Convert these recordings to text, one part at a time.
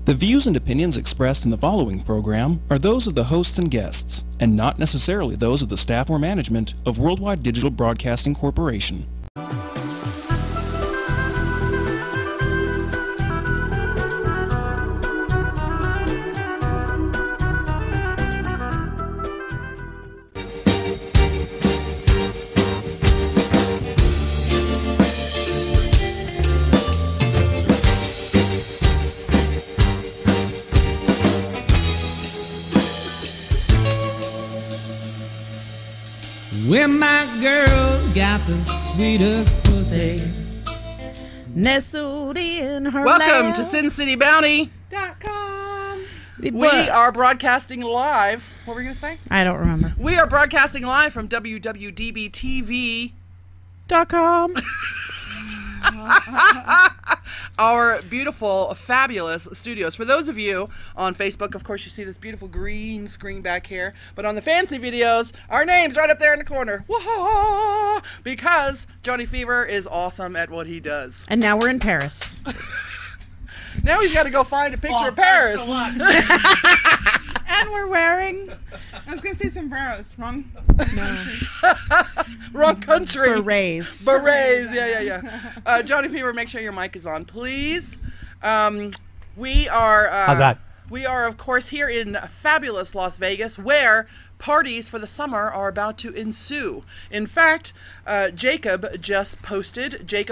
The views and opinions expressed in the following program are those of the hosts and guests, and not necessarily those of the staff or management of Worldwide Digital Broadcasting Corporation. Well, my girl's got the sweetest pussy nestled in her Welcome lap. to SinCityBounty.com. We are broadcasting live. What were you going to say? I don't remember. We are broadcasting live from www.dbtv.com. Our beautiful, fabulous studios. For those of you on Facebook, of course, you see this beautiful green screen back here. But on the fancy videos, our name's right up there in the corner. Wah-ha! Because Johnny Fever is awesome at what he does. And now we're in Paris. Now he's got to go find a picture of Paris. And we're wearing, I was going to say sombreros. Wrong. No. Wrong country. Berets. Berets. Yeah. Johnny Fever, make sure your mic is on, please. We are. How's that? We are, of course, here in fabulous Las Vegas, where parties for the summer are about to ensue. In fact, Jacob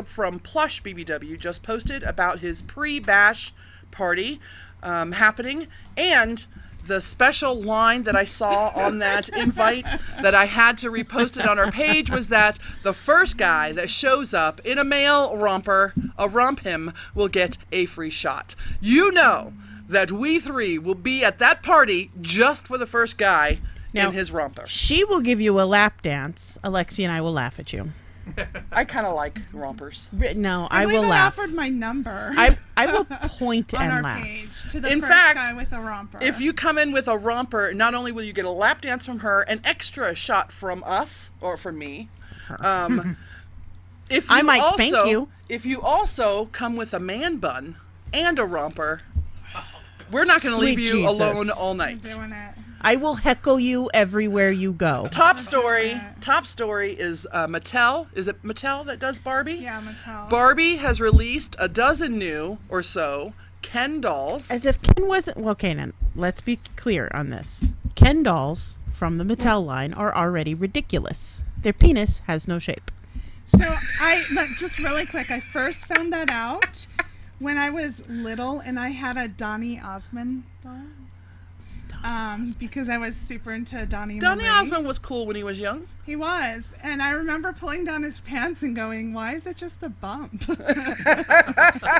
from Plush BBW just posted about his pre-bash party happening, and the special line that I saw on that invite that I had to repost it on our page was that the first guy that shows up in a male romper, a romp him, will get a free shot. You know that we three will be at that party just for the first guy in his romper. She will give you a lap dance. Alexi and I will laugh at you. I kind of like rompers. No, I will laugh. I offered my number. I will point on and our laugh. page to the In first fact, guy with a romper. If you come in with a romper, not only will you get a lap dance from her, an extra shot from us, or from me. If you I might spank you. If you also come with a man bun and a romper, we're not going to leave you Jesus. alone all I'm night. doing it. I will heckle you everywhere you go. Top story is Mattel. Is it Mattel that does Barbie? Yeah, Mattel. Barbie has released a dozen new or so Ken dolls. As if Ken wasn't... Well, okay, now, let's be clear on this. Ken dolls from the Mattel line are already ridiculous. Their penis has no shape. So just really quick, I first found that out when I was little and I had a Donny Osmond doll. Because I was super into Donny Osmond was cool when he was young. He was. And I remember pulling down his pants and going, why is it just a bump?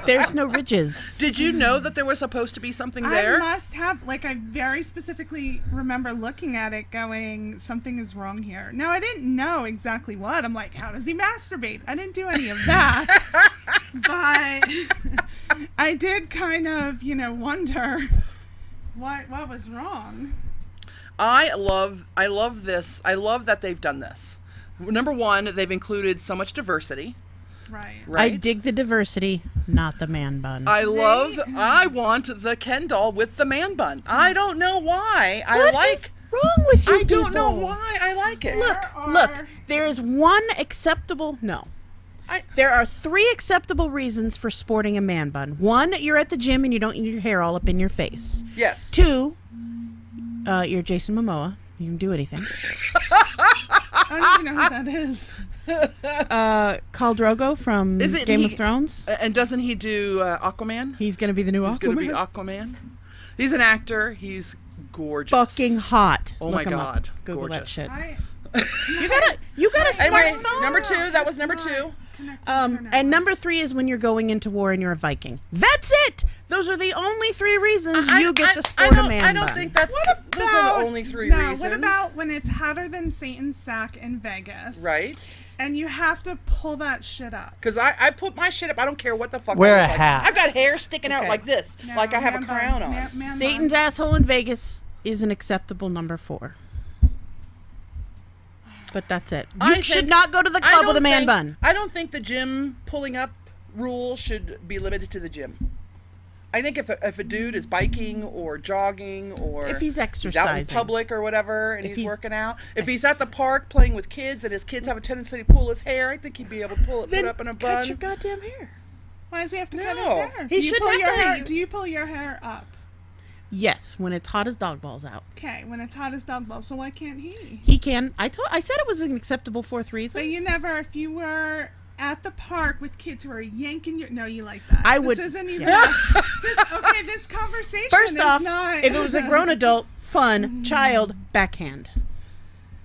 There's no ridges. Did you know that there was supposed to be something there? I must have. I very specifically remember looking at it going, something is wrong here. Now, I didn't know exactly what. I'm like, how does he masturbate? I didn't do any of that. But I did kind of, wonder... What was wrong? I love this. I love that they've done this. Number one, they've included so much diversity. Right. I dig the diversity, not the man bun. I want the Ken doll with the man bun. I don't know why. What is wrong with you I don't know people? why I like it. Look. There is one acceptable... No. There are 3 acceptable reasons for sporting a man bun. 1, you're at the gym and you don't need your hair all up in your face. Yes. 2, you're Jason Momoa. You can do anything. I don't even know who that is. Khal Drogo from Game of Thrones. And doesn't he do Aquaman? He's going to be the new Aquaman. He's going to be Aquaman. He's an actor. He's gorgeous. Fucking hot. Oh Look my him God. Up. Google gorgeous. that shit. You got a smartphone. Number 2. That was number 2. And number 3 is when you're going into war and you're a Viking. That's it. Those are the only 3 reasons you get to sport a man bun. I don't think those are the only 3 reasons. What about when it's hotter than Satan's sack in Vegas? Right. And you have to pull that shit up. Because I put my shit up. I don't care what the fuck. Wear I a look like. hat. I've got hair sticking out like this, like I have a crown on. Satan's asshole in Vegas is an acceptable number 4. But that's it. You should not go to the club with a man bun. I don't think the gym pulling up rule should be limited to the gym. I think if a dude is biking or jogging or If he's out in exercising. public or whatever and If he's he's working out, if he's at the park playing with kids and his kids have a tendency to pull his hair, I think he'd be able to put Then it up in a cut bun. your goddamn hair. Why does he have to cut his No. hair? He Do you shouldn't pull have your to. hair? Do you pull your hair up? Yes, when it's hot as dog balls out. Okay, when it's hot as dog balls, so why can't he? He can. I said it was an acceptable fourth reason. But you never, if you were at the park with kids who are yanking your, no, you like that. I this would- Isn't even, yeah. this conversation First is off, not. if it was a grown adult, fun, child, backhand.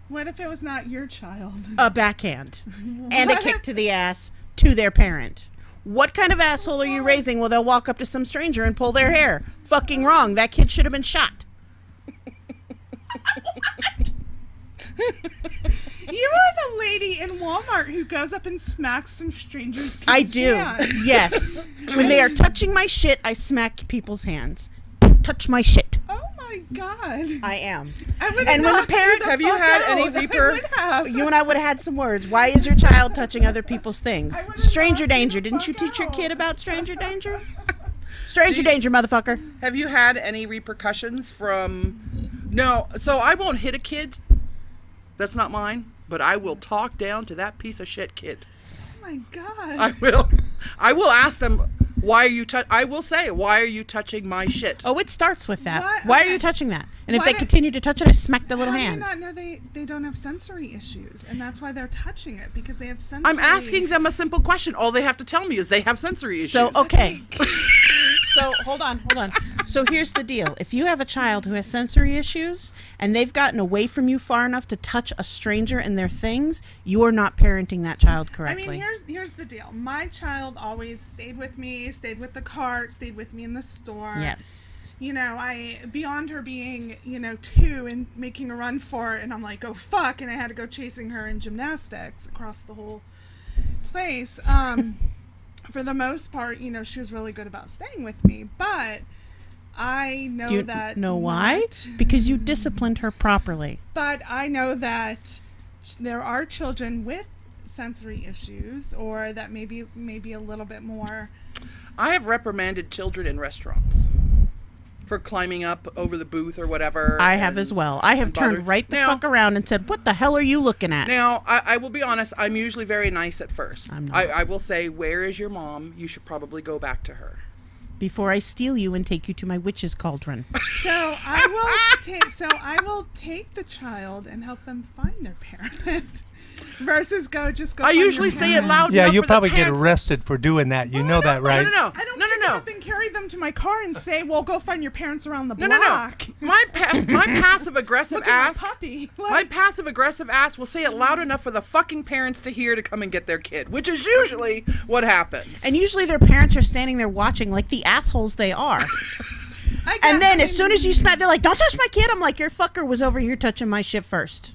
What if it was not your child? A backhand. And a kick to the ass to their parent. What kind of asshole are you raising? Well, they'll walk up to some stranger and pull their hair. Fucking wrong. That kid should have been shot. You are the lady in Walmart who goes up and smacks some strangers' kids' I do. hand. Yes. When they are touching my shit, I smack people's hands. Touch my shit. Oh my god. I am. I would And when the parent- Have you had any Reaper- You and I would have had some words. Why is your child touching other people's things? I would've Stranger knocked danger. the Didn't you fuck teach your out. kid about stranger danger? Stranger danger, motherfucker. Have you had any repercussions from... No, so I won't hit a kid. That's not mine. But I will talk down to that piece of shit kid. Oh my god. I will. I will ask them, why are you... I will say, why are you touching my shit? Oh, it starts with that. What? Why are Okay. you touching that? And if Why they did- continue to touch it, I smack the little How hand. do you not know they don't have sensory issues, and that's why they're touching it, because they have sensory. I'm asking them a simple question. All they have to tell me is they have sensory issues. So, okay. So, hold on. So, here's the deal. If you have a child who has sensory issues and they've gotten away from you far enough to touch a stranger and their things, you are not parenting that child correctly. I mean, here's the deal. My child always stayed with me, stayed with the cart, stayed with me in the store. Yes. You know, beyond her being, 2 and making a run for it, and I'm like, oh fuck, and I had to go chasing her in gymnastics across the whole place. For the most part, she was really good about staying with me, but I know Do you that. know why? what- Because you disciplined her properly. But I know that there are children with sensory issues, or that maybe a little bit more. I have reprimanded children in restaurants for climbing up over the booth or whatever. I have and- as well. I have and turned bothered- right the Now- fuck around and said, what the hell are you looking at? Now, I will be honest, I'm usually very nice at first. I'm not. I will say, where is your mom? You should probably go back to her. Before I steal you and take you to my witch's cauldron. So I will take the child and help them find their parent, versus go I find your usually say it parent. loud Yeah, enough you'll for the probably get parents- arrested for doing that. You know that, right? No. I don't pick them up and carry them to my car and say, "Well, go find your parents around the No. block." My passive aggressive Look at ass. my puppy. My passive aggressive ass will say it loud enough for the fucking parents to hear to come and get their kid, which is usually what happens. And usually their parents are standing there watching like the assholes they are. And then as soon as you smack, they're like, don't touch my kid. I'm like, your fucker was over here touching my shit first.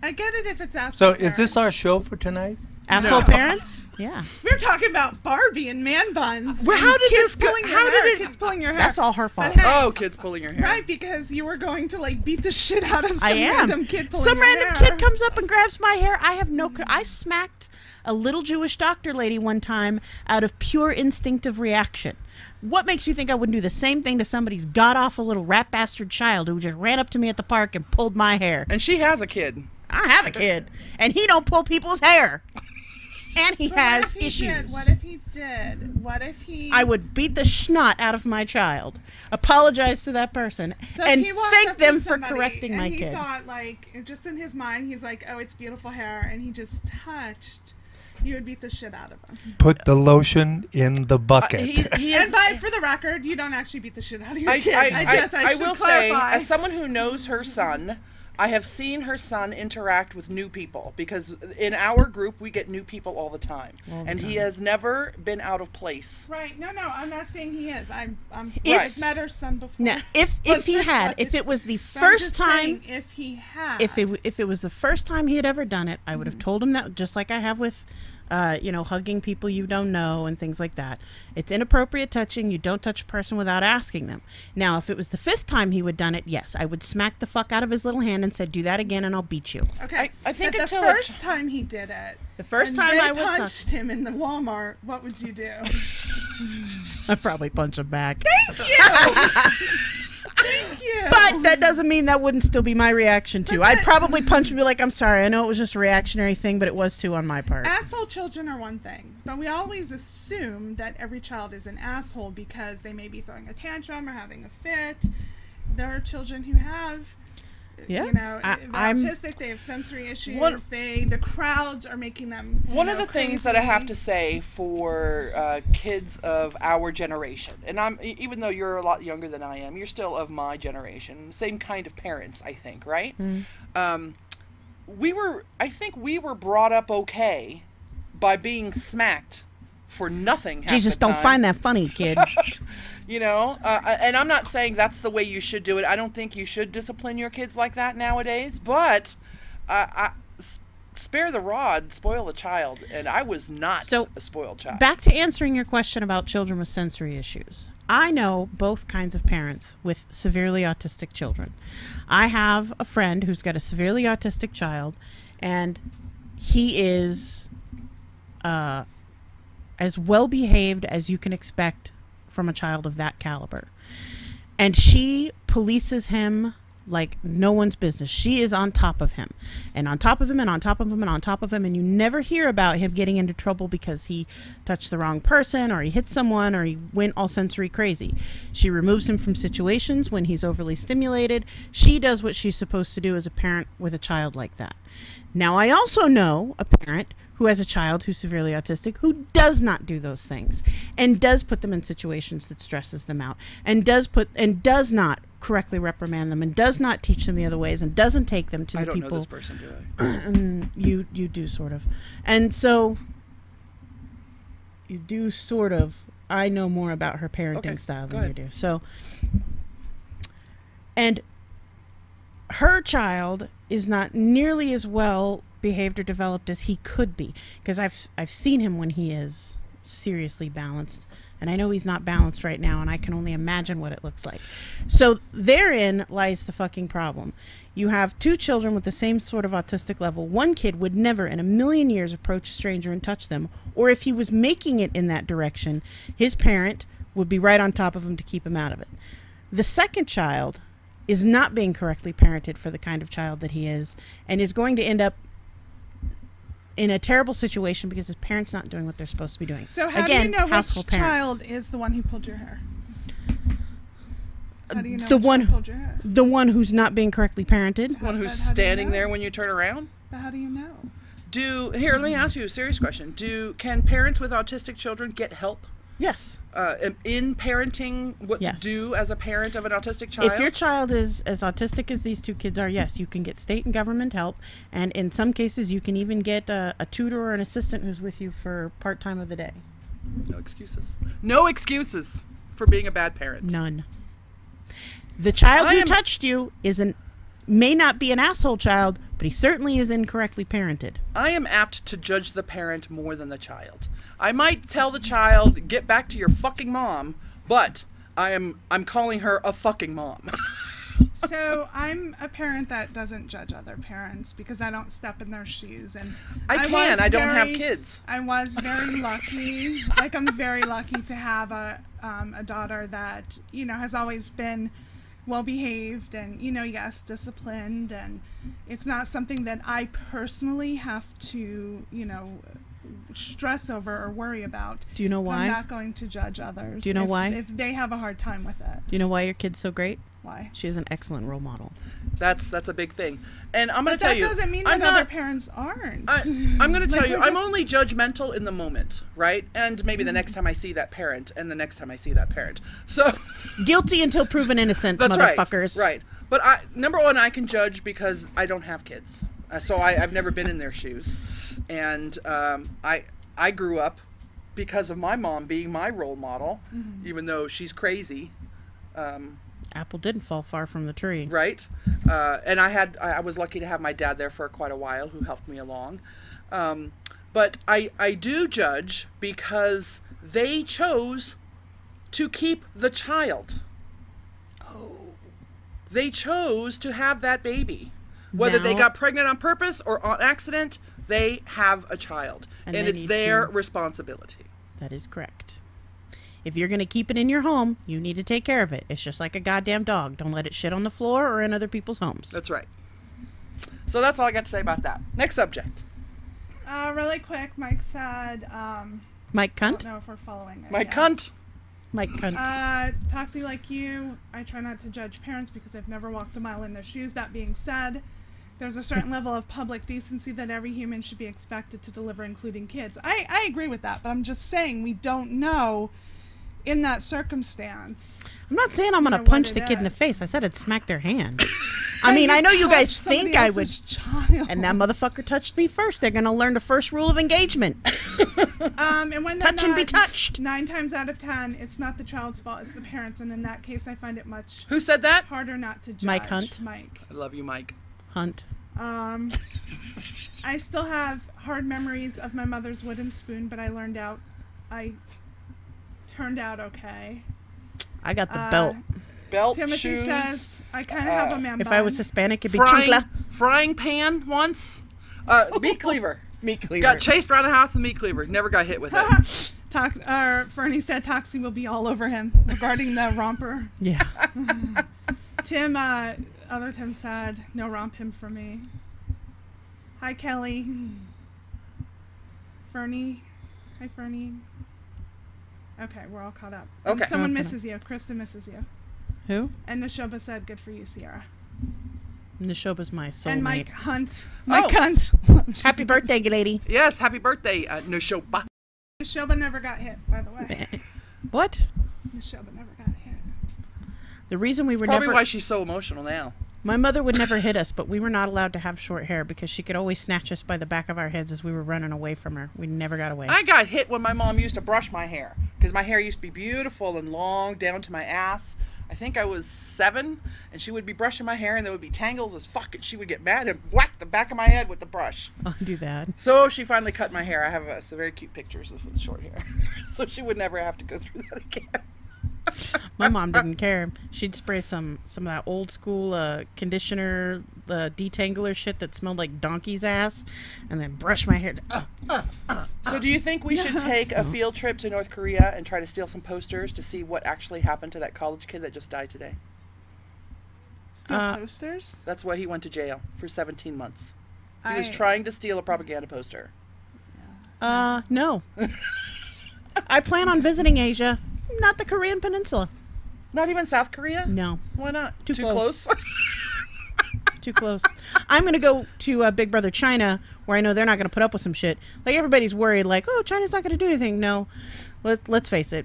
I get it if it's asshole. So is this our parents. show for tonight? Asshole No. parents? Yeah. We're talking about Barbie and man buns. Well, and how did kids this go- pulling your how did hair, it- Kids pulling your hair. That's all her fault. But hey, Oh, kids pulling your hair. right, because you were going to beat the shit out of some I am. random kid pulling Some your random hair. kid comes up and grabs my hair. I have no. I smacked a little Jewish doctor lady one time out of pure instinctive reaction. What makes you think I wouldn't do the same thing to somebody's god-awful little rat bastard child who just ran up to me at the park and pulled my hair? And she has a kid. I have a kid, and he don't pull people's hair. And he But has what if he issues. did? What if he did? What if he? I would beat the schnot out of my child, apologize to that person, So and if he walked thank up them to for somebody correcting and my he kid. thought, just in his mind, he's like, "Oh, it's beautiful hair," and he just touched. You would beat the shit out of him. Put the lotion in the bucket. He And is. for the record, you don't actually beat the shit out of your I kid. I should will clarify. say, as someone who knows her son, I have seen her son interact with new people because in our group we get new people all the time, and he has never been out of place. Right? No, I'm not saying he is. I've If- met her son before. Now, if he had, if it was the But I'm first just time, saying, if he had, if it was the first time he had ever done it, I would have told him that, just like I have with, hugging people you don't know and things like that. It's inappropriate touching. You don't touch a person without asking them. Now, if it was the 5th time he would done it, yes, I would smack the fuck out of his little hand and said, "Do that again, and I'll beat you." okay. I think but until the a first time he did it, The first and time they I would touch. punched him in the Walmart, what would you do? I'd probably punch him back. Thank you. Thank you. But that doesn't mean that wouldn't still be my reaction too. I'd probably punch him and be like, I'm sorry, I know it was just a reactionary thing, but it was too on my part. Asshole children are one thing, but we always assume that every child is an asshole because they may be throwing a tantrum or having a fit. There are children who have, Yeah. you know, I'm autistic, they have sensory issues, the crowds are making them, One of the things that I have to say for kids of our generation, and even though you're a lot younger than I am, you're still of my generation, same kind of parents, I think, right? I think we were brought up okay by being smacked for nothing half Jesus, the time. don't find that funny, kid. You know, and I'm not saying that's the way you should do it. I don't think you should discipline your kids like that nowadays, but spare the rod, spoil the child, and I was not a spoiled child. Back to answering your question about children with sensory issues. I know both kinds of parents with severely autistic children. I have a friend who's got a severely autistic child, and he is as well behaved as you can expect from a child of that caliber. And she polices him like no one's business. She is on top of him and on top of him and on top of him and on top of him, and you never hear about him getting into trouble because he touched the wrong person or he hit someone or he went all sensory crazy. She removes him from situations when he's overly stimulated. She does what she's supposed to do as a parent with a child like that. Now, I also know a parent who has a child who's severely autistic who does not do those things and does put them in situations that stresses them out and does not correctly reprimand them and does not teach them the other ways and doesn't take them to the people. I don't know this person, do I? You do sort of. And so you do sort of. I know more about her parenting style than you do. So, and her child is not nearly as well behaved or developed as he could be, because I've seen him when he is seriously balanced, and I know he's not balanced right now, and I can only imagine what it looks like. So therein lies the fucking problem. You have two children with the same sort of autistic level. One kid would never in a million years approach a stranger and touch them, or if he was making it in that direction, his parent would be right on top of him to keep him out of it. The second child is not being correctly parented for the kind of child that he is, and is going to end up in a terrible situation because his parents not doing what they're supposed to be doing. So how do you know which child is the one who pulled your hair? How do you know which one pulled your hair? The one who's not being correctly parented. The one who's standing there when you turn around? But how do you know? Let me ask you a serious question. Can parents with autistic children get help? Yes. In parenting, to do as a parent of an autistic child? If your child is as autistic as these two kids are, yes, you can get state and government help. And in some cases, you can even get a tutor or an assistant who's with you for part-time of the day. No excuses. No excuses for being a bad parent. None. The child who touched you may not be an asshole child, but he certainly is incorrectly parented. I am apt to judge the parent more than the child. I might tell the child, get back to your fucking mom, but I'm calling her a fucking mom. So I'm a parent that doesn't judge other parents because I don't step in their shoes, and I don't have kids. I was very lucky. Like, I'm very lucky to have a daughter that, has always been well behaved and, yes, disciplined, and it's not something that I personally have to, stress over or worry about. Do you know why? I'm not going to judge others. Do you know why? If they have a hard time with it. Do you know why your kid's so great? Why? She is an excellent role model. That's a big thing. And I'm going to tell you. That doesn't mean that other parents aren't. I'm going to tell you, I'm only judgmental in the moment, right? And maybe the next time I see that parent, and the next time I see that parent. So guilty until proven innocent, that's motherfuckers. Right. But number one, I can judge because I don't have kids. So I've never been in their shoes. And I grew up because of my mom being my role model, even though she's crazy. Apple didn't fall far from the tree. Right. And I was lucky to have my dad there for quite a while, who helped me along. But I do judge because they chose to keep the child. Oh. They chose to have that baby. Whether they got pregnant on purpose or on accident, they have a child. And it's their responsibility. That is correct. If you're going to keep it in your home, you need to take care of it. It's just like a goddamn dog. Don't let it shit on the floor or in other people's homes. That's right. So that's all I got to say about that. Next subject. Really quick, Mike said, Mike I Cunt? don't know if we're following it. My Yes. cunt. Mike Cunt. Toxie, like you, I try not to judge parents because I've never walked a mile in their shoes. That being said, there's a certain level of public decency that every human should be expected to deliver, including kids. I agree with that, but I'm just saying we don't know in that circumstance. I'm not saying I'm going or to what punch it the kid in the is. face. I said I'd smack their hand. I mean, I know you guys Touch somebody think I would. else's child. And that motherfucker touched me first. They're going to learn the first rule of engagement. And when they're Touch and be not, touched. 9 times out of 10, it's not the child's fault, it's the parents. And in that case, I find it much Who said that? harder not to judge. Mike Hunt. Mike. I love you, Mike. Hunt. I still have hard memories of my mother's wooden spoon, but I turned out okay. I got the belt. Belt, Timothy shoes, says, I kind of have a man If bun. I was Hispanic, it'd be frying, chunkla. frying pan once. Meat cleaver. Meat cleaver. Got chased around the house with meat cleaver. Never got hit with it. Fernie said Toxie will be all over him regarding the romper. Yeah. Other Tim said, no romp him for me. Hi, Kelly. Fernie. Hi, Fernie. Okay, we're all caught up. And Okay. someone Okay. misses you. Krista misses you. Who? And Neshoba said, good for you, Sierra. Nishoba's my soulmate. And Mike Hunt. Mike Oh. Hunt. Happy birthday, lady. Yes, happy birthday, Noshoba. Neshoba never got hit, by the way. What? Neshoba never got hit. The reason we were Probably never... why she's so emotional now. My mother would never hit us, but we were not allowed to have short hair because she could always snatch us by the back of our heads as we were running away from her. We never got away. I got hit when my mom used to brush my hair because my hair used to be beautiful and long down to my ass. I think I was 7, and she would be brushing my hair, and there would be tangles as fuck, and she would get mad and whack the back of my head with the brush. I'll do that. So she finally cut my hair. I have some very cute pictures of the short hair, so she would never have to go through that again. My mom didn't care. She'd spray some of that old school conditioner, the detangler shit that smelled like donkey's ass, and then brush my hair. So do you think we should take a field trip to North Korea and try to steal some posters to see what actually happened to that college kid that just died today? Still posters? That's why he went to jail for 17 months. He was I- trying to steal a propaganda poster. No. I plan on visiting Asia, not the Korean Peninsula. Not even South Korea? No, Why not? Too close? close. Too close. I'm going to go to Big Brother China, where I know they're not going to put up with some shit. Like, everybody's worried, like, oh, China's not going to do anything. No. Let's face it.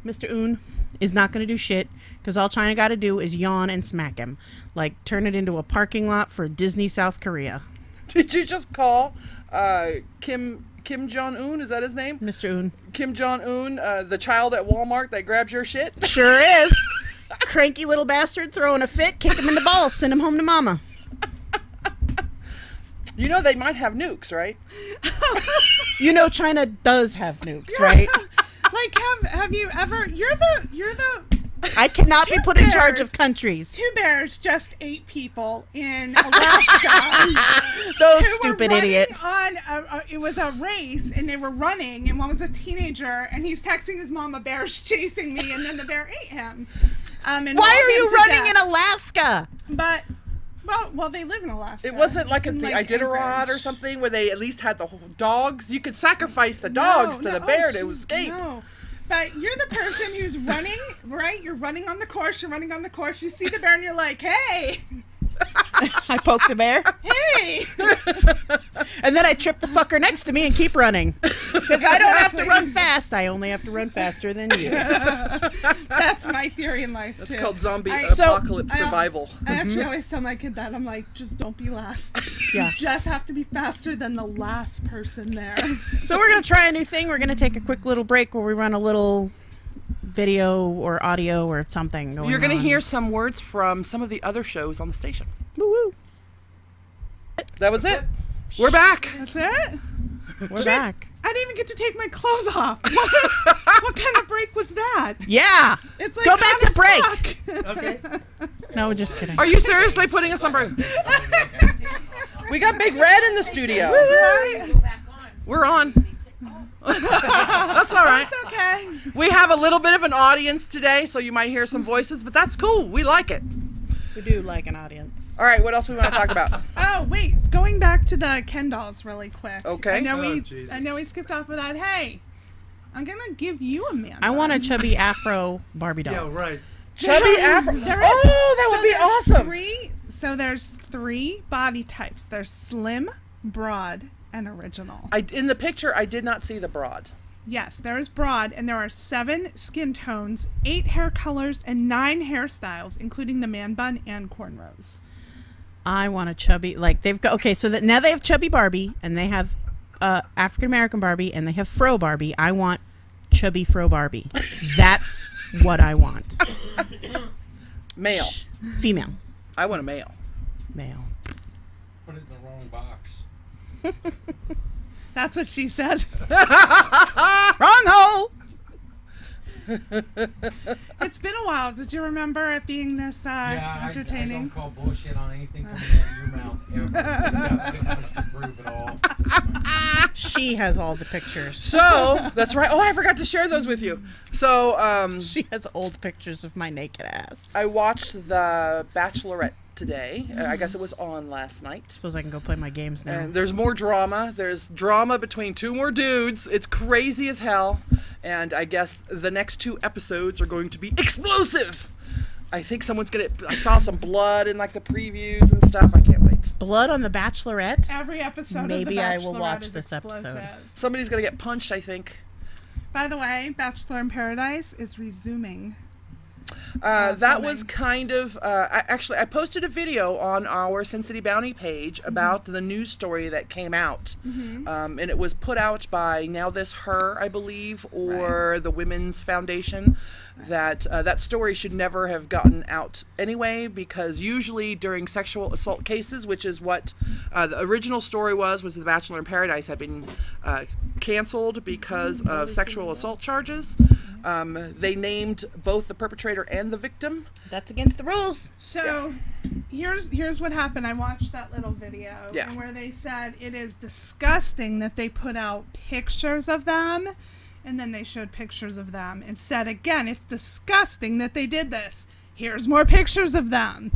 Mr. Un is not going to do shit, because all China got to do is yawn and smack him. Like, turn it into a parking lot for Disney South Korea. Did you just call Kim Jong-un? Is that his name? Mr. Un. Kim Jong-un, the child at Walmart that grabs your shit? Sure is. Cranky little bastard throwing a fit, kick him in the balls, send him home to mama. You know they might have nukes, right? You know China does have nukes, right? Like, have you ever? You're the I cannot be put in charge bears. of countries. 2 bears just ate people in Alaska. Those Who were stupid running idiots. it was a race, and they were running, and one was a teenager, and he's texting his mom, "A bear's chasing me," and then the bear ate him. And Why mauled are you him to running death. in Alaska? But well, they live in Alaska. It wasn't like It's at in, the like, Iditarod or Anchorage. something where they at least had the whole dogs. You could sacrifice the dogs to the bear to escape. No. But you're the person who's running, right? You're running on the course. You see the bear, and you're like, "Hey, I poke the bear, hey!" and then I trip the fucker next to me and keep running. Because I don't have to run fast. I only have to run faster than you. That's my theory in life It's too. called zombie So- apocalypse survival. I actually always tell my kid that. I'm like, just don't be last. Yeah. You just have to be faster than the last person there. So we're going to try a new thing. We're going to take a quick little break where we run a little video or audio or something going You're going to on. hear some words from some of the other shows on the station. Woo-woo. That was it. We're back. That's it? We're back. I didn't even get to take my clothes off. What kind of break was that? Yeah. It's like Go back to break. break. Okay. No, we're just kidding. Are you seriously putting us on break? We got Big Red in the studio. Right? We're on. That's all right. It's okay. We have a little bit of an audience today, so you might hear some voices, but that's cool. We like it. We do like an audience. All right, what else we want to talk about? Oh wait, going back to the Ken dolls really quick. Okay. I know Jesus. we skipped off of that. Hey, I'm gonna give you a man. I want a chubby Afro Barbie doll. Yeah, right. Chubby Afro. There is- Oh, that would be awesome. There's 3 body types. There's slim, broad, and original. In the picture, I did not see the broad. Yes, there is broad, and there are 7 skin tones, 8 hair colors, and 9 hairstyles, including the man bun and cornrows. I want a chubby, like they've got, okay, so that now they have chubby Barbie and they have African American Barbie and they have Fro Barbie. I want chubby Fro Barbie. That's what I want. Male. Female. I want a male. Male. Put it in the wrong box. That's what she said. Wrong hole! It's been a while. Did you remember it being this I entertaining? don't call bullshit on anything coming out of your mouth ever. You got pictures to prove it all. She has all the pictures. So, that's right. Oh, I forgot to share those with you. So, She has old pictures of my naked ass. I watched The Bachelorette today. I guess it was on last night. Suppose I can go play my games now. And there's more drama. There's drama between 2 more dudes. It's crazy as hell. And I guess the next 2 episodes are going to be explosive. I think someone's gonna. I saw some blood in like the previews and stuff. I can't wait. Blood on the Bachelorette? Every episode Maybe of The I will Bachelorette watch is this explosive. episode. Somebody's gonna get punched, I think. By the way, Bachelor in Paradise is resuming. That was kind of I posted a video on our SinCityBounty page about the news story that came out, and it was put out by Now This Her, I believe, or the Women's Foundation. That story should never have gotten out anyway, because usually during sexual assault cases, which is what the original story was The Bachelor in Paradise had been canceled because of sexual assault charges. They named both the perpetrator and the victim. That's against the rules. So here's what happened. I watched that little video Yeah. where they said it is disgusting that they put out pictures of them and then they showed pictures of them and said again, it's disgusting that they did this. Here's more pictures of them.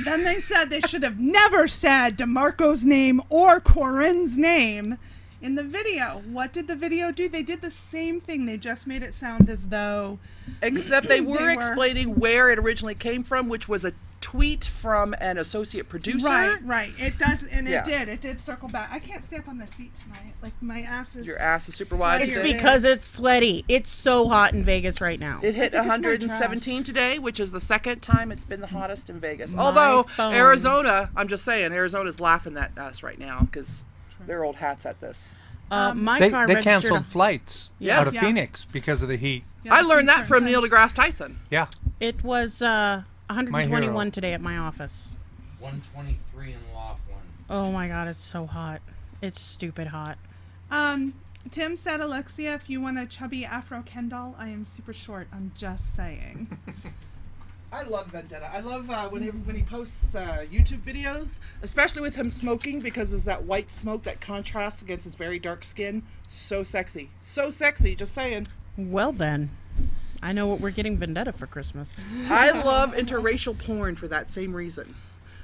Then they said they should have never said DeMarco's name or Corinne's name in the video. What did the video do? They did the same thing. They just made it sound as though... Except they were explaining where it originally came from, which was a tweet from an associate producer. Right. It does, and Yeah. it did circle back. I can't stay up on the seat tonight. Like, my ass is... Your ass is super wide. sweaty. It's today. because it's sweaty. It's so hot in Vegas right now. It hit I think it's my 117 dress. today, which is the second time it's been the hottest in Vegas. My Although phone. Arizona, I'm just saying, Arizona's laughing at us right now because they're old hats at this. My They car registered canceled flights Yes. out of Yeah. Phoenix because of the heat. Yeah, I that's learned that certain from Neil things. deGrasse Tyson. Yeah. It was 121 hero. today at my office. 123 in Laughlin. Oh my god, it's so hot. It's stupid hot. Tim said, Alexia, if you want a chubby Afro Ken doll, I am super short. I'm just saying. I love Vendetta. I love when he posts YouTube videos, especially with him smoking, because it's that white smoke that contrasts against his very dark skin. So sexy. So sexy, just saying. Well then, I know what we're getting Vendetta for Christmas. I love interracial porn for that same reason.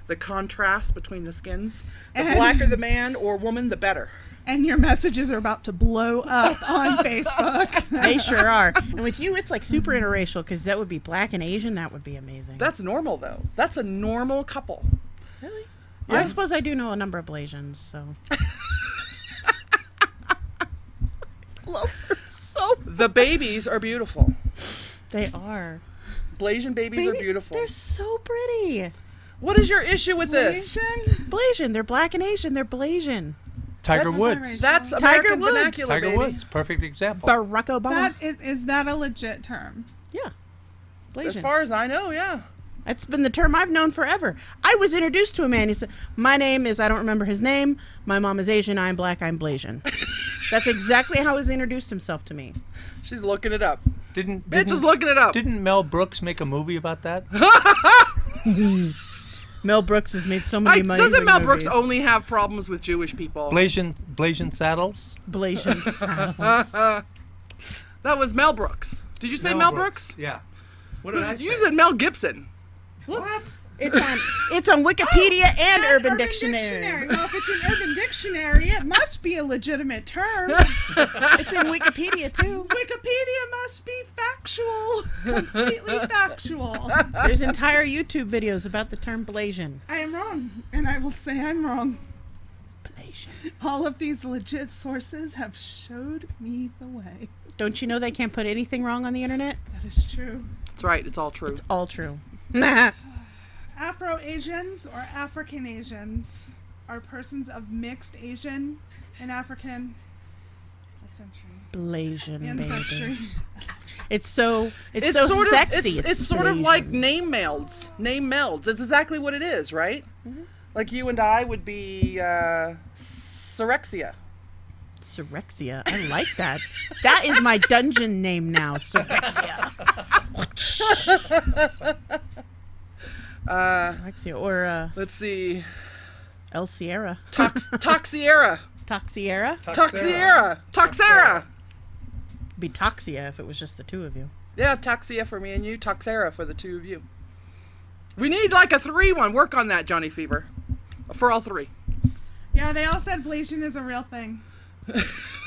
The contrast between the skins. The blacker the man or woman, the better. And your messages are about to blow up on Facebook. They sure are. And with you, it's like super interracial, because that would be black and Asian. That would be amazing. That's normal, though. That's a normal couple. Really? Yeah. I suppose I do know a number of Blasians, so. Love her so. The babies are beautiful. They are. Blasian babies are beautiful. They're so pretty. What is your issue with this? Blasian. They're black and Asian. They're Blasian. Tiger That's Woods. That's Tiger American Woods. vernacular, Tiger baby. Woods. Perfect example. Barack Obama. Is that a legit term? Yeah. Blasian. As far as I know, yeah. That's been the term I've known forever. I was introduced to a man. He said, my name is, I don't remember his name. My mom is Asian. I'm black. I'm Blasian. That's exactly how he's introduced himself to me. She's looking it up. Didn't Bitch is looking it up. Didn't Mel Brooks make a movie about that? Mel Brooks has made so many money. Doesn't Mel Brooks only have problems with Jewish people? Blasian Saddles. Blasian saddles. That was Mel Brooks. Did you say Mel Brooks? Yeah. What did I say? You said Mel Gibson. What? It's on Wikipedia and Urban Dictionary. Well, if it's in Urban Dictionary, it must be a legitimate term. It's in Wikipedia too. Wikipedia must be factual. Completely factual. There's entire YouTube videos about the term Blasian. I am wrong, and I will say I'm wrong. Blasian. All of these legit sources have showed me the way. Don't you know they can't put anything wrong on the internet? That is true. That's right. It's all true. It's all true. Afro-Asians or African Asians are persons of mixed Asian and African Blasian, ancestry. baby. It's so sort sexy. Of, it's sort of like Blasian. name melds. Name melds. It's exactly what it is, right? Mm-hmm. Like you and I would be Sorexia. Sorexia. I like that. That is my dungeon name now. Sorexia. Sorexia or Let's see. El Sierra. Toxiera. Toxiera. Toxiera. Toxera. Be Toxia if it was just the two of you. Yeah, Toxia for me and you. Toxera for the two of you. We need like a 3-1. Work on that, Johnny Fever. For all 3. Yeah, they all said Blasian is a real thing.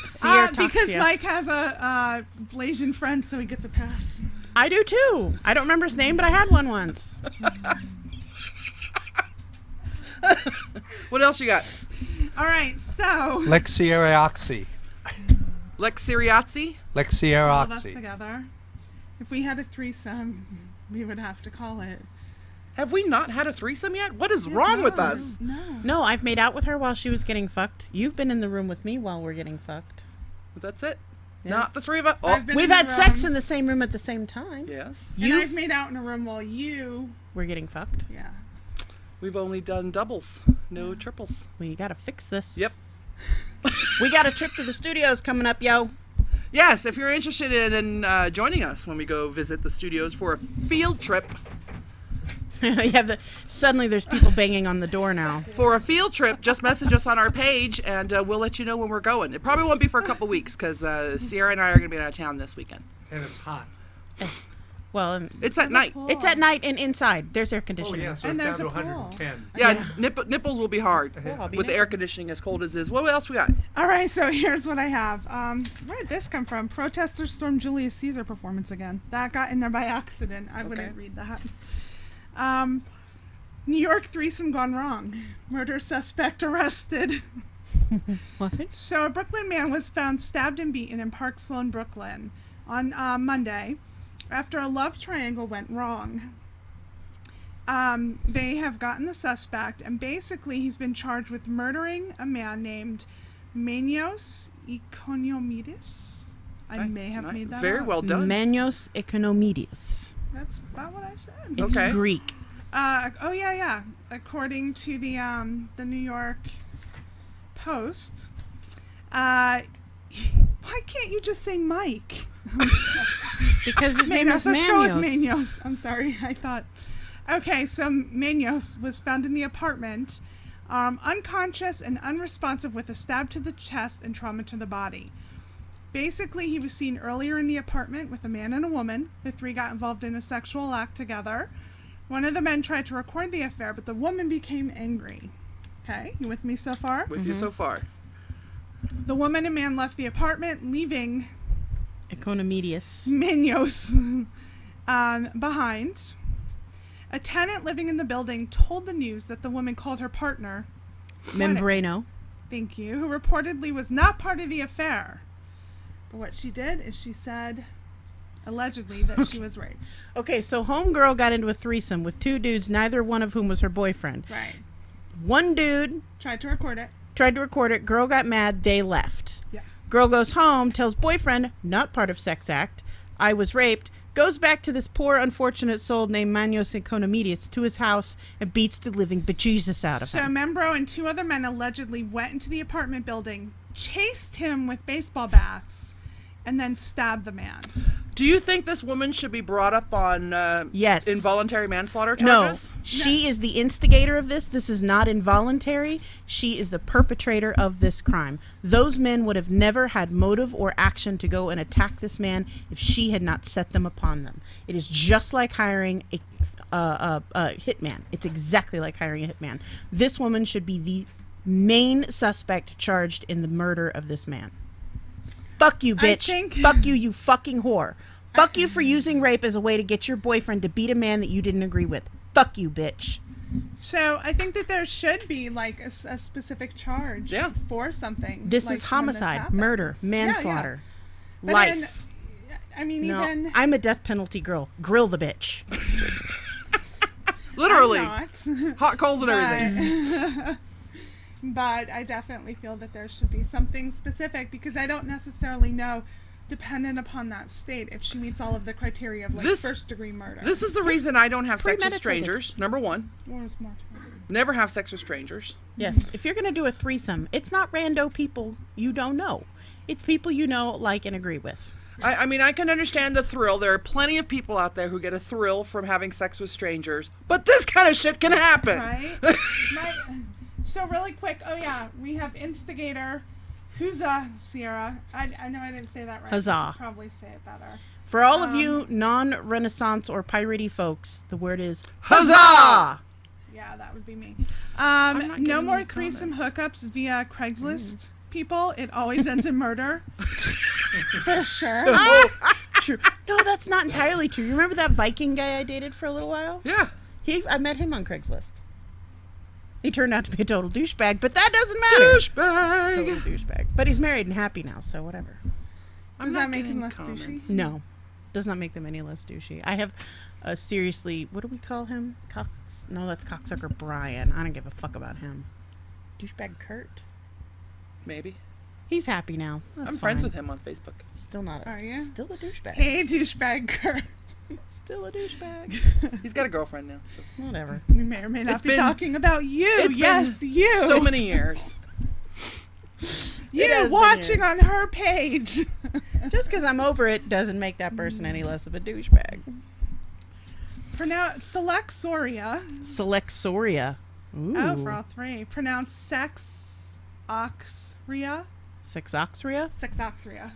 Sierra because Toxia. Mike has a Blasian friend, so he gets a pass. I do too. I don't remember his name, but I had one once. What else you got? All right, so Lexierioxy. Lexiriazzi? all of us Lexierioxy. together. If we had a threesome, we would have to call it. Have we not had a threesome yet? What is wrong with us? No. No, I've made out with her while she was getting fucked. You've been in the room with me while we're getting fucked. That's it. Yeah. Not the 3 of us. Oh, I've been We've in the had sex room, in the same room at the same time. yes. and You've I've made out in a room while you. we're getting fucked. Yeah. We've only done doubles, no triples. We gotta fix this. Yep. We got a trip to the studios coming up, yo. Yes, if you're interested in joining us when we go visit the studios for a field trip, Suddenly there's people banging on the door now. just message us on our page and we'll let you know when we're going. It probably won't be for a couple weeks because Sierra and I are going to be out of town this weekend. And it's hot. Well, It's at night. it's at night and inside. There's air Oh, conditioning. yeah, so And it's there's down to a pool. 110. Yeah, nipples will be hard Yeah, I'll be with the naked. air conditioning as cold as it is. What else we got? All right, so here's what I have. Where did this come from? Protesters stormed Julius Caesar performance again. That got in there by accident. I wouldn't read that. New York threesome gone wrong. Murder suspect arrested. What? So a Brooklyn man was found stabbed and beaten in Park Sloan, Brooklyn on Monday after a love triangle went wrong. They have gotten the suspect, and basically he's been charged with murdering a man named Manios Ikonomidis. I may have made that Very up. well done. Manios Economidis. That's about what I said. It's Okay. Greek. Yeah. According to the New York Post, why can't you just say Mike? Because his name is Let's go with Manios. Manios. I'm sorry, I thought. Okay, so Manios was found in the apartment, unconscious and unresponsive with a stab to the chest and trauma to the body. Basically, he was seen earlier in the apartment with a man and a woman. The 3 got involved in a sexual act together. One of the men tried to record the affair, but the woman became angry. Okay, you with me so far? With you so far. The woman and man left the apartment, leaving Economidis. Manios behind. A tenant living in the building told the news that the woman called her partner, Membrano. thank you, who reportedly was not part of the affair. But what she did is she said, allegedly, that she was raped. Okay, so homegirl got into a threesome with 2 dudes, neither one of whom was her boyfriend. Right. One dude Tried to record it. tried to record it. Girl got mad. They left. Yes. Girl goes home, tells boyfriend, not part of sex act, I was raped, goes back to this poor, unfortunate soul named Manios Economidis to his house and beats the living bejesus out of So him. Membro and 2 other men allegedly went into the apartment building, chased him with baseball bats, and then stab the man. Do you think this woman should be brought up on Yes. involuntary manslaughter No, charges? she is the instigator of this. This is not involuntary. She is the perpetrator of this crime. Those men would have never had motive or action to go and attack this man if she had not set them upon them. It is just like hiring a hitman. It's exactly like hiring a hitman. This woman should be the main suspect charged in the murder of this man. Fuck you, bitch. Fuck you, you fucking whore. Fuck you for using rape as a way to get your boyfriend to beat a man that you didn't agree with. Fuck you, bitch. So I think that there should be like a specific charge for something. This like, is homicide, murder, manslaughter, But life. then, I mean, No, even I'm a death penalty girl. Grill the bitch. Literally. I'm not. Hot coals and everything. But I definitely feel that there should be something specific because I don't necessarily know, dependent upon that state, if she meets all of the criteria of like first-degree murder. This is the reason I don't have sex with Premeditated. strangers. Number one. Or it's more to it. Never have sex with strangers. Yes, if you're going to do a threesome, it's not rando people you don't know. It's people you know, like, and agree with. I mean, I can understand the thrill. There are plenty of people out there who get a thrill from having sex with strangers, but this kind of shit can happen. Right? So really quick, oh yeah, we have instigator, Huzzah, Sierra. I know I didn't say that right. Huzzah. I'll probably say it better. For all of you non-Renaissance or piratey folks, the word is Huzzah! Yeah, that would be me. not No getting more any threesome comments. hookups via Craigslist, people. It always ends in murder. For sure. True. No, that's not entirely true. You remember that Viking guy I dated for a little while? Yeah. I met him on Craigslist. He turned out to be a total douchebag, but that doesn't matter. Douchebag. Total douchebag. But he's married and happy now, so whatever. Does that make him less douchey? No, does not make them any less douchey. I have seriously, what do we call him? No, that's cocksucker Brian. I don't give a fuck about him. Douchebag Kurt. Maybe. He's happy now. That's I'm friends fine. with him on Facebook. Still not. Are you? Still a douchebag. Hey, douchebag Kurt. Still a douchebag. He's got a girlfriend now. So. Whatever. We may or may not It's be been- talking about you. It's Yes, been you. So many years. You has been watching years. on her page. Just because I'm over it doesn't make that person any less of a douchebag. For now, Selexoria. Selexoria. Ooh. Oh, for all three. Pronounced Sexoxria. Sexoxria? Sexoxria.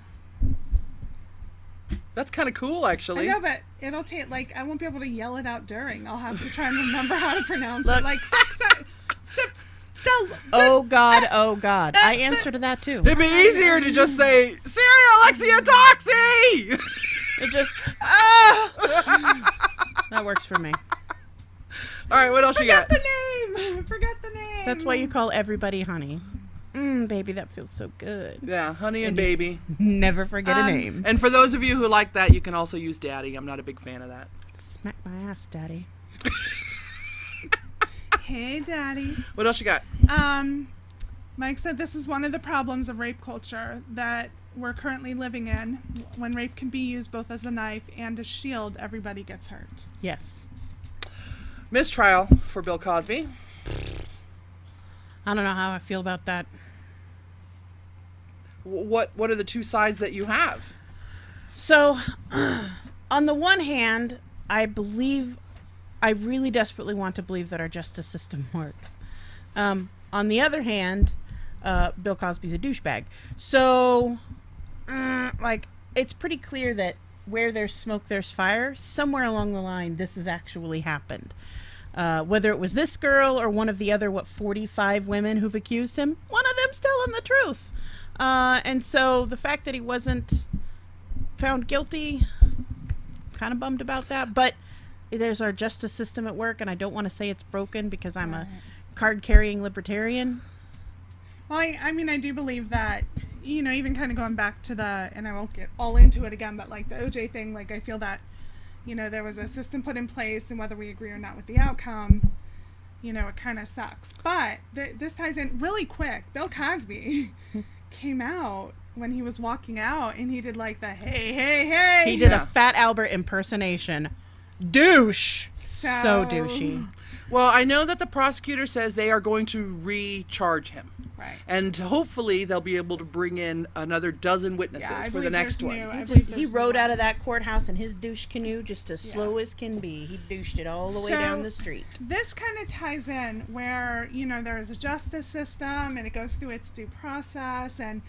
That's kind of cool, actually. I know, but it'll take, like, I won't be able to yell it out during. I'll have to try and remember how to pronounce Look. it. Like, Oh God, oh God. I answer to that too. It'd be easier to just say, Siri, Alexia, Toxie! It just, that works for me. All right, what else you got? Forget the name. Forget the name. That's why you call everybody honey. Baby, that feels so good. Yeah, honey and baby. Never forget a name. And for those of you who like that, you can also use daddy. I'm not a big fan of that. Smack my ass, daddy. Hey, Daddy. What else you got? Mike said this is one of the problems of rape culture that we're currently living in. When rape can be used both as a knife and a shield, everybody gets hurt. Yes. Mistrial for Bill Cosby. I don't know how I feel about that. What are the two sides that you have? So, on the one hand, I really desperately want to believe that our justice system works. On the other hand, Bill Cosby's a douchebag. So, it's pretty clear that where there's smoke, there's fire. Somewhere along the line, this has actually happened. Whether it was this girl or one of the other, 45 women who've accused him, one of them's telling the truth. And so the fact that he wasn't found guilty, kind of bummed about that. But there's our justice system at work, and I don't want to say it's broken because I'm a card-carrying libertarian. Well, I mean, I do believe that, you know, even kind of going back to the, and I won't get all into it again, but like the OJ thing, like I feel that, you know, there was a system put in place, and whether we agree or not with the outcome, you know, it kind of sucks. But this ties in really quick. Bill Cosby came out when he was walking out, and he did like the hey, hey, hey. He did a Fat Albert impersonation. Douche. So douchey. Well, I know that the prosecutor says they are going to recharge him. Right. And hopefully they'll be able to bring in another dozen witnesses I for the believe next there's one. new- I He believe just he there's rode new out of that ones. courthouse in his douche canoe just as slow as can be. He douched it all the way down the street. This kind of ties in where, you know, there is a justice system and it goes through its due process and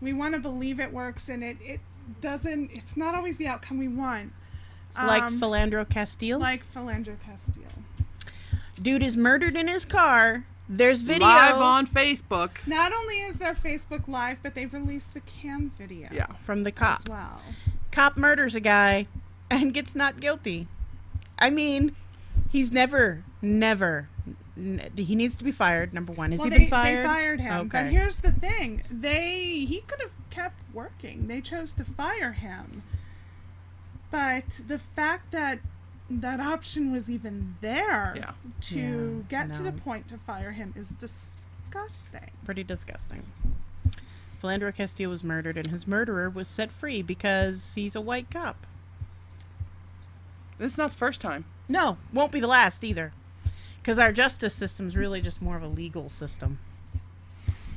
we want to believe it works and it doesn't, it's not always the outcome we want. Like Philandro Castile. Like Philandro Castile. Dude is murdered in his car. There's video. Live on Facebook. Not only is there Facebook Live, but they've released the cam video Yeah. from the as cop. well. Cop murders a guy and gets not guilty. I mean, he's never, he needs to be fired, number one. Has he been fired? They fired him. Okay. But here's the thing. He could have kept working. They chose to fire him. But the fact that that option was even there Yeah. to get to the no. point to fire him is disgusting. Pretty disgusting. Philandro Castile was murdered and his murderer was set free because he's a white cop. This is not the first time. No, won't be the last either. Because our justice system's really just more of a legal system.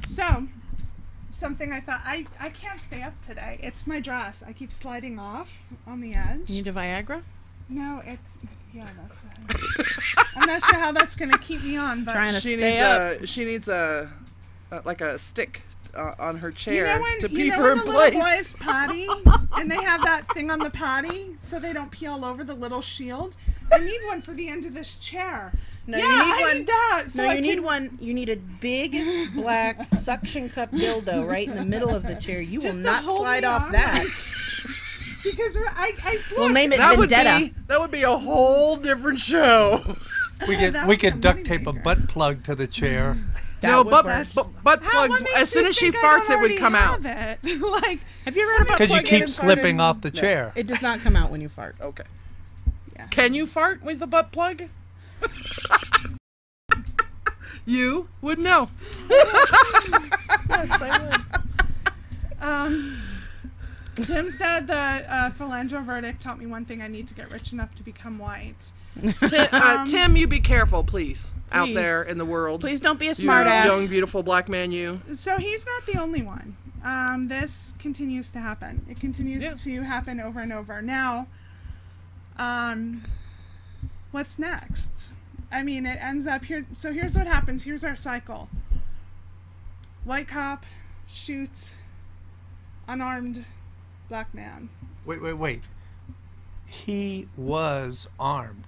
So, something I thought, I can't stay up today. It's my dress. I keep sliding off on the edge. You need a Viagra? No, it's, yeah, that's I'm not sure how that's going to keep me on, but Trying to She stay up. needs a like a stick on her chair to you keep know her when in the place. little boys potty and they have that thing on the potty so they don't pee all over the little shield? I need one for the end of this chair. No, yeah, you need I one. need that. So No, I you need can- one. You need a big black suction cup dildo right in the middle of the chair. You will Just to not hold slide me off on. that. Because I look, We'll name it That Vendetta. would be a whole different show. We that we would be a could duct tape a moneymaker. butt plug to the chair. That No, would butt work. butt How- plugs. what makes As soon you as she think I don't farts, it would already come out. have it? Like, Have you ever heard about Because you plug-in keep and slipping farting? off the chair. It does not come out when you fart. Okay. Yeah. Can you fart with a butt plug? You would know. Yes, I would. Tim said the Philandro verdict taught me one thing: I need to get rich enough to become white. Tim, you be careful, please, out Please. there in the world. Please don't be a You smart ass. young, beautiful black man, you. So he's not the only one. This continues to happen. It continues to happen over and over. Now, what's next? I mean, it ends up here. So here's what happens. Here's our cycle. White cop shoots unarmed black man. Wait. He was armed.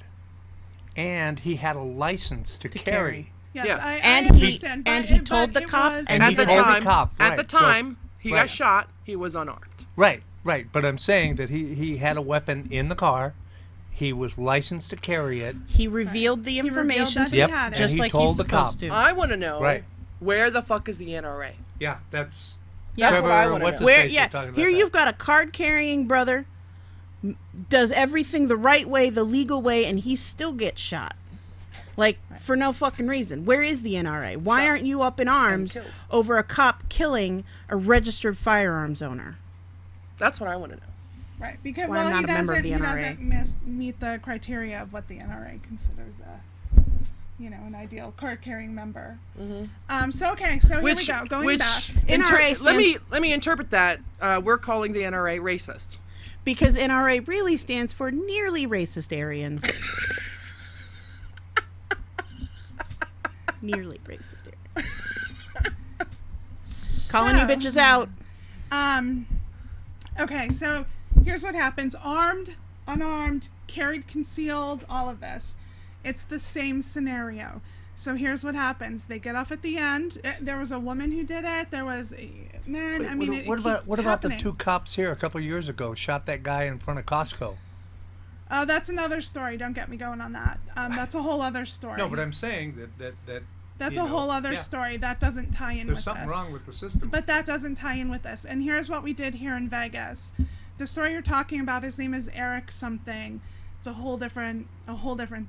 And he had a license to carry. Yes, Yes. I And he- understand. and but he it- told but the it cop was- and At he the did it. time, cop, at right, the so- time he got right. shot, he was unarmed. Right. But I'm saying that he had a weapon in the car. He was licensed to carry it. He revealed the revealed information that to he Yep. had it. just And he like told he's the cop. supposed to. I want to know Right. where the fuck is the NRA? Yeah, that's... Yeah. That's what I wanna what's know. his Where, face was yeah, talking about here that. you've got a card-carrying brother, does everything the right way, the legal way, and he still gets shot. Like, for no fucking reason. Where is the NRA? Why aren't you up in arms killed. over a cop killing a registered firearms owner? That's what I want to know. Right, because why I'm well, not a member of the he NRA. doesn't meet the criteria of what the NRA considers an ideal card-carrying member. So here we go. Going back. NRA let me interpret that. We're calling the NRA racist. Because NRA really stands for Nearly Racist Aryans. Nearly Racist Aryans. Calling you bitches out. Okay, so here's what happens: armed, unarmed, carried, concealed, all of this. It's the same scenario. So here's what happens: they get off at the end. There was a woman who did it. There was a man. Wait, I mean, it what about keeps what about the happening. two cops here a couple of years ago shot that guy in front of Costco? Oh, that's another story. Don't get me going on that. That's a whole other story. No, but I'm saying that that's you a know, whole other yeah. story. That doesn't tie in There's with something this. wrong with the system. But that doesn't tie in with this. And here's what we did here in Vegas. The story you're talking about, his name is Eric something. It's a whole different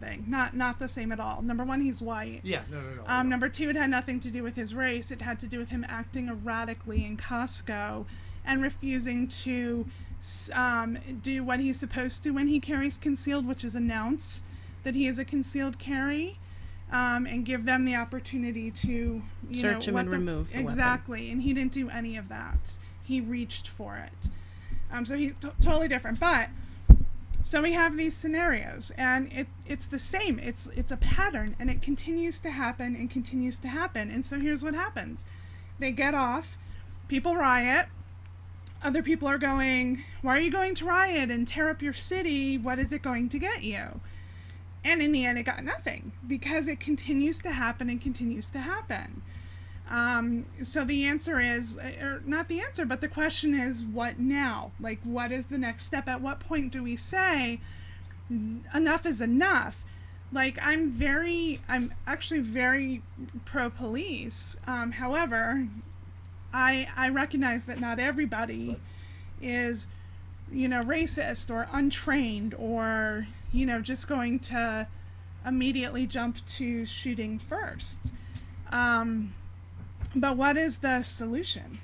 thing. Not the same at all. Number one, he's white. Yeah, no. Number two, it had nothing to do with his race. It had to do with him acting erratically in Costco and refusing to do what he's supposed to when he carries concealed, which is announce that he is a concealed carry. and give them the opportunity to search him and remove the exactly weapon. And he didn't do any of that. He reached for it. So he's totally different. But so we have these scenarios, and it's the same. It's a pattern, and it continues to happen and continues to happen. And so here's what happens. They get off, people riot, other people are going, why are you going to riot and tear up your city? What is it going to get you? And in the end, it got nothing, because it continues to happen and continues to happen. So the answer is, or not the answer, but the question is, what now? Like, what is the next step? At what point do we say enough is enough? Like, I'm actually very pro-police. However, I recognize that not everybody is, racist or untrained or, just going to immediately jump to shooting first. But what is the solution?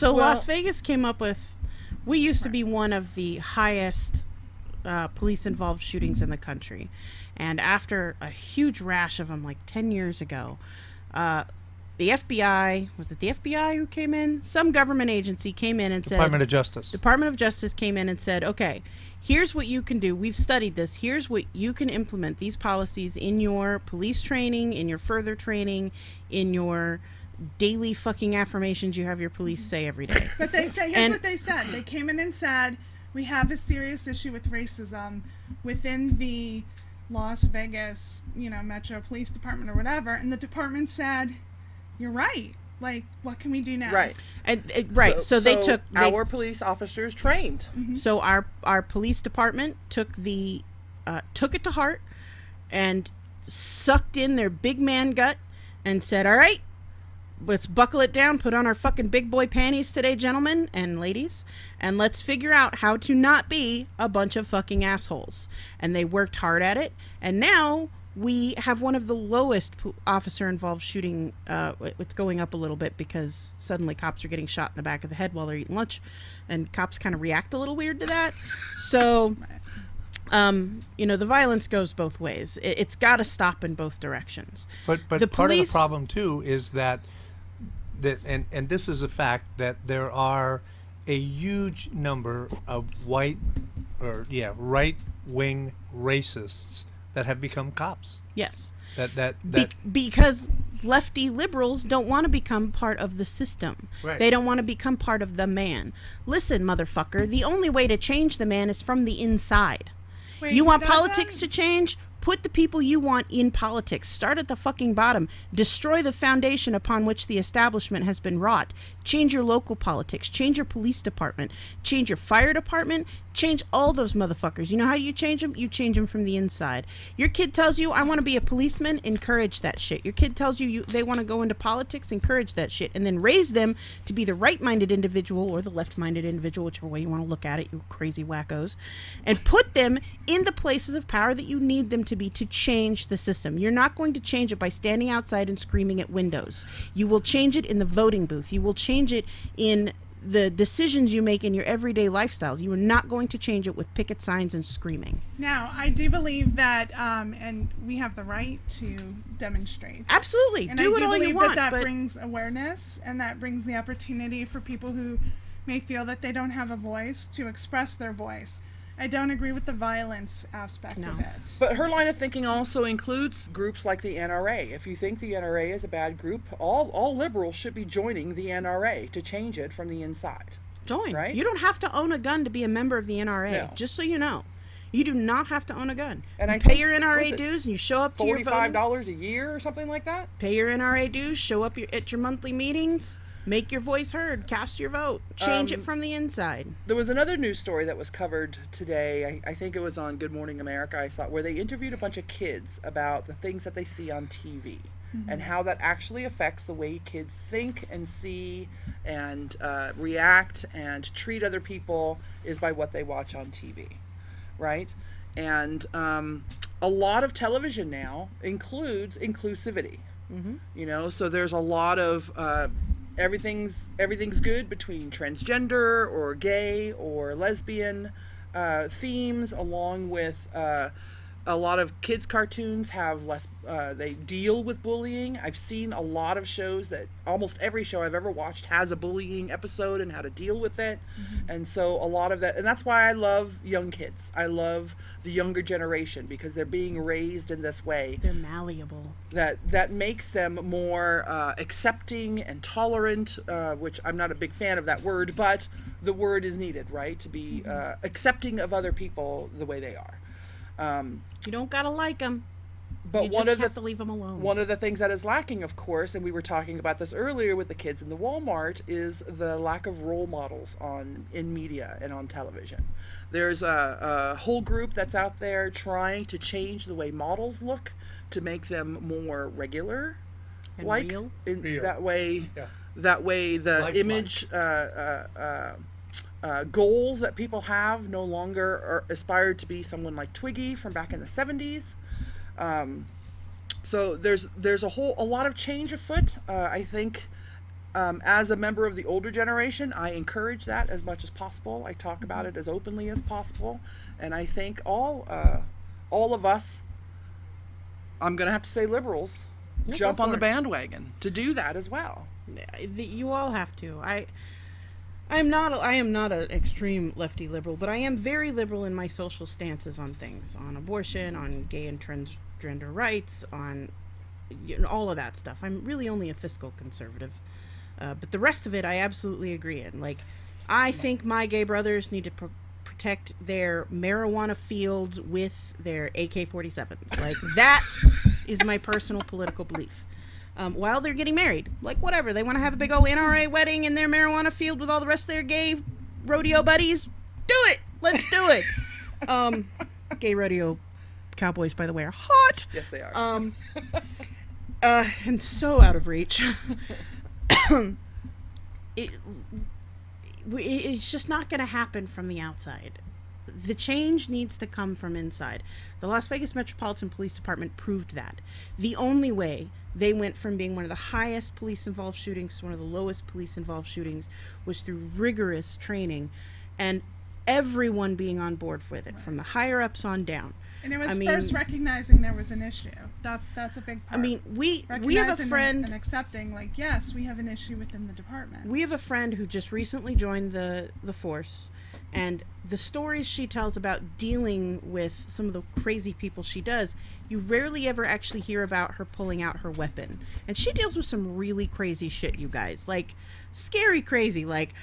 Las Vegas came up with, we used to be one of the highest police-involved shootings in the country. And after a huge rash of them, like 10 years ago, the FBI, was it the FBI who came in? Some government agency came in and said... Department of Justice. Department of Justice came in and said, okay, here's what you can do. We've studied this. Here's what you can implement, these policies in your police training, in your further training, in your daily fucking affirmations you have your police say every day. But they say, here's what they said. They came in and said, we have a serious issue with racism within the Las Vegas, Metro Police Department or whatever. And the department said, you're right. Like, what can we do now? Right. Right. So they took our police officers trained. Mm-hmm. So our police department took it to heart and sucked in their big man gut and said, all right, let's buckle it down, put on our fucking big boy panties today, gentlemen and ladies, and let's figure out how to not be a bunch of fucking assholes. And they worked hard at it, and now we have one of the lowest officer-involved shooting. It's going up a little bit because suddenly cops are getting shot in the back of the head while they're eating lunch, and cops kind of react a little weird to that. So, the violence goes both ways. It's got to stop in both directions. But the part of the police... problem too is that and this is a fact, that there are a huge number of right-wing racists that have become cops. Yes. Because lefty liberals don't want to become part of the system. Right. They don't want to become part of the man. Listen, motherfucker, the only way to change the man is from the inside. Wait, you want politics to change? Put the people you want in politics. Start at the fucking bottom. Destroy the foundation upon which the establishment has been wrought. Change your local politics. Change your police department. Change your fire department. Change all those motherfuckers. You know how you change them? You change them from the inside. Your kid tells you, I want to be a policeman. Encourage that shit. Your kid tells you they want to go into politics. Encourage that shit. And then raise them to be the right-minded individual or the left-minded individual, whichever way you want to look at it, you crazy wackos. And put them in the places of power that you need them to be to change the system. You're not going to change it by standing outside and screaming at windows. You will change it in the voting booth. You will change it in the decisions you make in your everyday lifestyles. You are not going to change it with picket signs and screaming. Now, I do believe that, and we have the right to demonstrate. Absolutely. And do I it all you believe want. that but brings awareness, and that brings the opportunity for people who may feel that they don't have a voice to express their voice. I don't agree with the violence aspect of it. But her line of thinking also includes groups like the NRA. If you think the NRA is a bad group, all liberals should be joining the NRA to change it from the inside. Join. Right? You don't have to own a gun to be a member of the NRA, No. just so you know. You do not have to own a gun. And you I pay think- your what NRA is it, dues and you show up to your voting. $45 a year or something like that? Pay your NRA dues, show up at your monthly meetings, make your voice heard, cast your vote, change it from the inside. There was another news story that was covered today. I think it was on Good Morning America, I saw, where they interviewed a bunch of kids about the things that they see on TV and how that actually affects the way kids think and see and react and treat other people is by what they watch on TV, right? And a lot of television now includes inclusivity. So there's a lot of everything's good between transgender or gay or lesbian themes, along with A lot of kids' cartoons have less, they deal with bullying. I've seen a lot of shows that almost every show I've ever watched has a bullying episode and how to deal with it. And so a lot of that, and that's why I love young kids. I love the younger generation because they're being raised in this way. They're malleable. That makes them more accepting and tolerant, which I'm not a big fan of that word, but the word is needed, right? To be accepting of other people the way they are. You don't gotta like them, but you one just of have the to leave them alone. one of the things that is lacking, of course, and we were talking about this earlier with the kids in the Walmart, is the lack of role models in media and on television. There's a whole group that's out there trying to change the way models look to make them more regular, And like real? Real. that way. Yeah. That way, the Lifelike. image goals that people have no longer are aspired to be someone like Twiggy from back in the 70s. So there's a lot of change afoot. I think as a member of the older generation, I encourage that as much as possible. I talk about it as openly as possible, and I think all of us, I'm gonna have to say liberals, Yeah, jump go on for the it. bandwagon to do that as well. You all have to. I am not an extreme lefty liberal, but I am very liberal in my social stances on things, on abortion, on gay and transgender rights, on all of that stuff. I'm really only a fiscal conservative, but the rest of it I absolutely agree in. Like, I think my gay brothers need to protect their marijuana fields with their AK-47s. Like, that is my personal political belief. While they're getting married, like, whatever, they want to have a big old NRA wedding in their marijuana field with all the rest of their gay rodeo buddies, do it. Let's do it. Gay rodeo cowboys, by the way, are hot. Yes, they are. And so out of reach. It's just not going to happen from the outside. The change needs to come from inside. The Las Vegas Metropolitan Police Department proved that. The only way they went from being one of the highest police-involved shootings to one of the lowest police-involved shootings was through rigorous training and everyone being on board with it, from the higher-ups on down. And it was I mean, first recognizing there was an issue. That's a big part. I mean, we have a Recognizing friend... and accepting, like, yes, we have an issue within the department. We have a friend who just recently joined the force, and the stories she tells about dealing with some of the crazy people she does, you rarely ever actually hear about her pulling out her weapon. And she deals with some really crazy shit, you guys. Like, scary crazy. Like,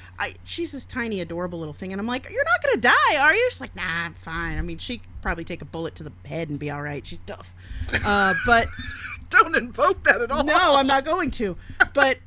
she's this tiny, adorable little thing, and I'm like, you're not gonna die, are you? She's like, nah, I'm fine. I mean, she'd probably take a bullet to the head and be all right. She's tough. But... Don't invoke that at all. No, I'm not going to. But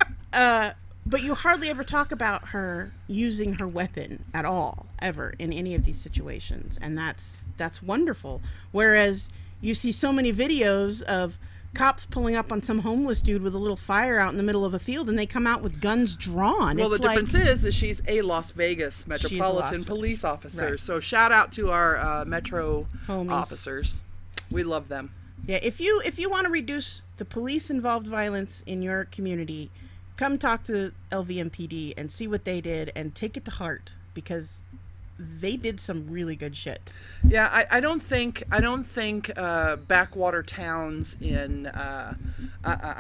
you hardly ever talk about her using her weapon at all, ever, in any of these situations. And that's wonderful. Whereas you see so many videos of cops pulling up on some homeless dude with a little fire out in the middle of a field, and they come out with guns drawn. Well, it's the difference is she's a Las Vegas Las Metropolitan Vegas. Police officer. Right. So shout out to our Metro Homies. officers. We love them. Yeah, if you want to reduce the police-involved violence in your community, come talk to LVMPD and see what they did and take it to heart, because they did some really good shit. Yeah, I don't think backwater towns in I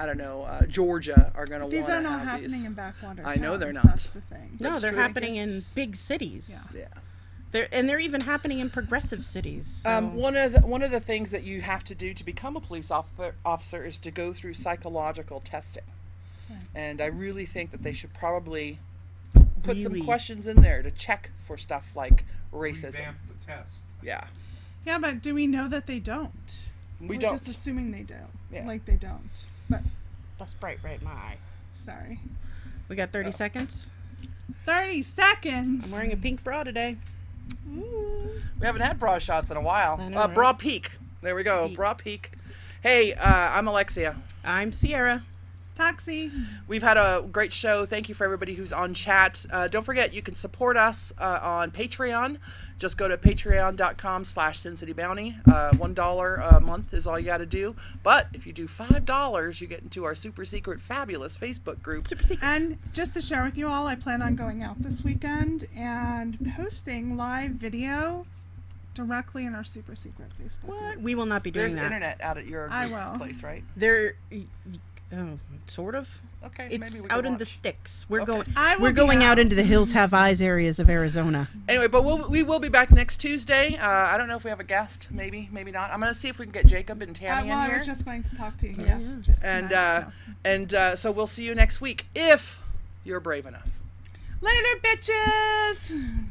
don't know, Georgia are going to want to These are not have happening these. in backwater I know towns, they're not. That's the thing. No, That's they're true. happening in It's- big cities. Yeah. Yeah. They're even happening in progressive cities. So. One of the things that you have to do to become a police officer is to go through psychological testing. Right. And I really think that they should probably put some Really? questions in there to check for stuff like racism. Revamp the test. Yeah. Yeah, but do we know that they don't? We We're don't. just assuming they do. Yeah. Like they don't. But That's bright right in my eye. sorry. We got 30 seconds. 30 seconds. I'm wearing a pink bra today. We haven't had bra shots in a while. I know, right? Bra peak. There we go. Peak. Bra peak. Hey, I'm Alexia. I'm Sierra. Taxi. We've had a great show. Thank you for everybody who's on chat. Don't forget, you can support us on Patreon. Just go to patreon.com/SinCityBounty. $1 a month is all you got to do. But if you do $5, you get into our super secret, fabulous Facebook group. Super secret. And just to share with you all, I plan on going out this weekend and posting live video directly in our super secret Facebook What? group. We will not be doing There's that. internet out at your I will. place, right? There, sort of. Okay, maybe It's we can out in the watch. sticks. We're Okay. going. I will We're be going out out. into the hills have eyes areas of Arizona. Anyway, but we will be back next Tuesday. I don't know if we have a guest. Maybe not. I'm going to see if we can get Jacob and Tammy Well, in I here. was just going to talk to you. Yes, just And tonight, so we'll see you next week if you're brave enough. Later, bitches.